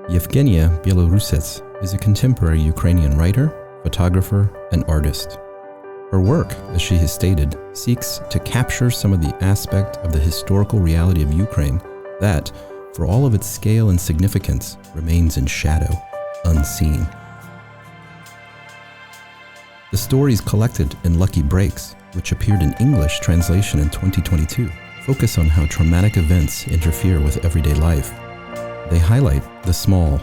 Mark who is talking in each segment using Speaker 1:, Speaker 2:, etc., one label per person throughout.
Speaker 1: Yevgenia Belorusets is a contemporary Ukrainian writer, photographer, and artist. Her work, as she has stated, seeks to capture some of the aspect of the historical reality of Ukraine that, for all of its scale and significance, remains in shadow, unseen. The stories collected in Lucky Breaks, which appeared in English translation in 2022, focus on how traumatic events interfere with everyday life. They highlight the small,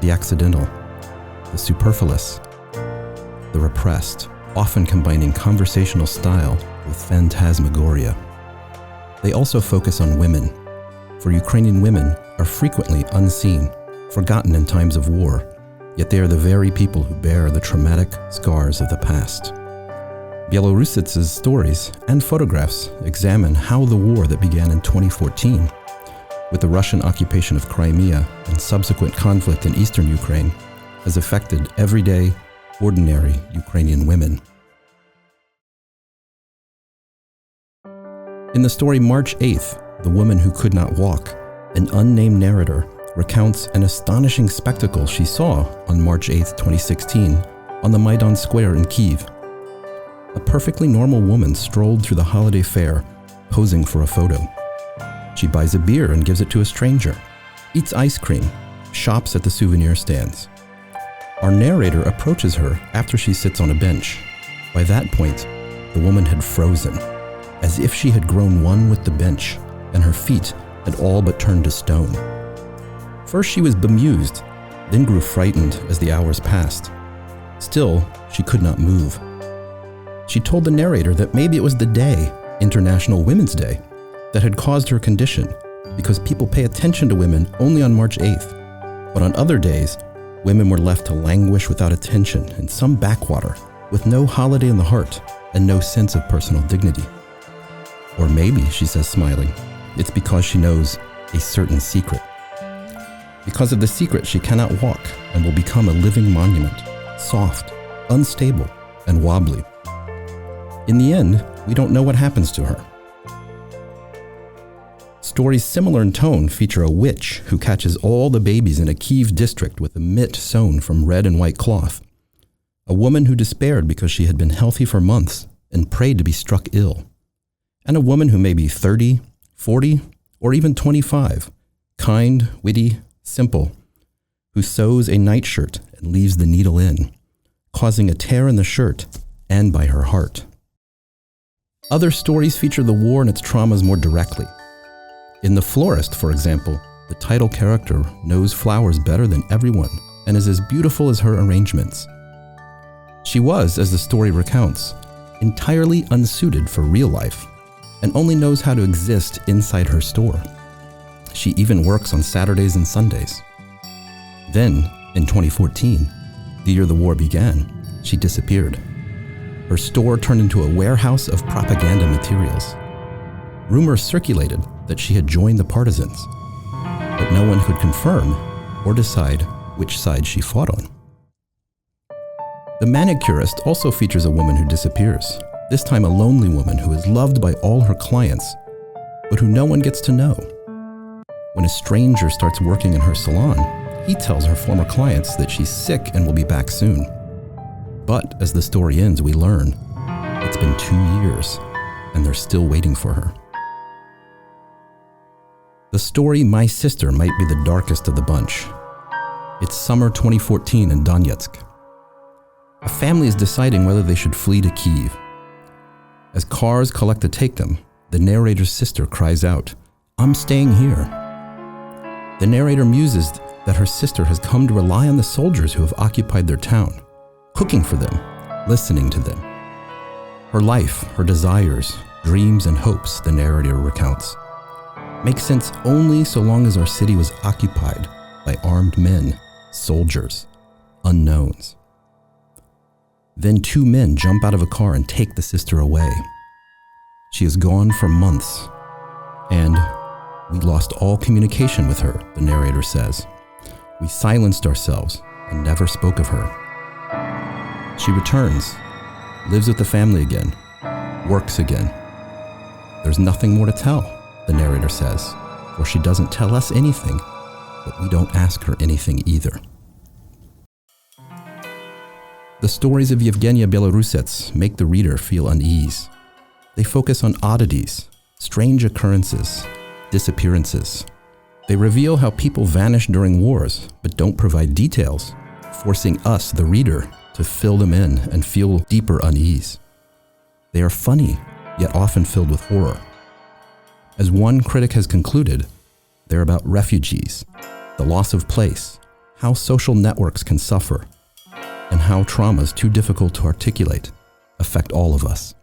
Speaker 1: the accidental, the superfluous, the repressed, often combining conversational style with phantasmagoria. They also focus on women, for Ukrainian women are frequently unseen, forgotten in times of war, yet they are the very people who bear the traumatic scars of the past. Belorusets' stories and photographs examine how the war that began in 2014, with the Russian occupation of Crimea and subsequent conflict in eastern Ukraine, has affected everyday, ordinary Ukrainian women. In the story March 8th, The Woman Who Could Not Walk, an unnamed narrator recounts an astonishing spectacle she saw on March 8th, 2016, on the Maidan Square in Kyiv. A perfectly normal woman strolled through the holiday fair, posing for a photo. She buys a beer and gives it to a stranger, eats ice cream, shops at the souvenir stands. Our narrator approaches her after she sits on a bench. By that point, the woman had frozen, as if she had grown one with the bench, and her feet had all but turned to stone. First she was bemused, then grew frightened as the hours passed. Still, she could not move. She told the narrator that maybe it was the day, International Women's Day, that had caused her condition, because people pay attention to women only on March 8th. But on other days, women were left to languish without attention in some backwater, with no holiday in the heart and no sense of personal dignity. Or maybe, she says smiling, it's because she knows a certain secret. Because of the secret, she cannot walk and will become a living monument, soft, unstable, and wobbly. In the end, we don't know what happens to her. Stories similar in tone feature a witch who catches all the babies in a Kyiv district with a mitt sewn from red and white cloth. A woman who despaired because she had been healthy for months and prayed to be struck ill. And a woman who may be 30, 40, or even 25, kind, witty, simple, who sews a nightshirt and leaves the needle in, causing a tear in the shirt and by her heart. Other stories feature the war and its traumas more directly. In The Florist, for example, the title character knows flowers better than everyone and is as beautiful as her arrangements. She was, as the story recounts, entirely unsuited for real life and only knows how to exist inside her store. She even works on Saturdays and Sundays. Then, in 2014, the year the war began, she disappeared. Her store turned into a warehouse of propaganda materials. Rumors circulated that she had joined the partisans, but no one could confirm or decide which side she fought on. The Manicurist also features a woman who disappears, this time a lonely woman who is loved by all her clients, but who no one gets to know. When a stranger starts working in her salon, he tells her former clients that she's sick and will be back soon. But as the story ends, we learn it's been 2 years and they're still waiting for her. The story My Sister might be the darkest of the bunch. It's summer 2014 in Donetsk. A family is deciding whether they should flee to Kyiv. As cars collect to take them, the narrator's sister cries out, "I'm staying here." The narrator muses that her sister has come to rely on the soldiers who have occupied their town, cooking for them, listening to them. Her life, her desires, dreams, and hopes, the narrator recounts, make sense only so long as our city was occupied by armed men, soldiers, unknowns. Then 2 men jump out of a car and take the sister away. She is gone for months, and we lost all communication with her, the narrator says. We silenced ourselves and never spoke of her. She returns, lives with the family again, works again. There's nothing more to tell, the narrator says, for she doesn't tell us anything, but we don't ask her anything either. The stories of Yevgenia Belorusets make the reader feel unease. They focus on oddities, strange occurrences, disappearances. They reveal how people vanish during wars, but don't provide details, forcing us, the reader, to fill them in and feel deeper unease. They are funny, yet often filled with horror. As one critic has concluded, they're about refugees, the loss of place, how social networks can suffer, and how traumas too difficult to articulate affect all of us.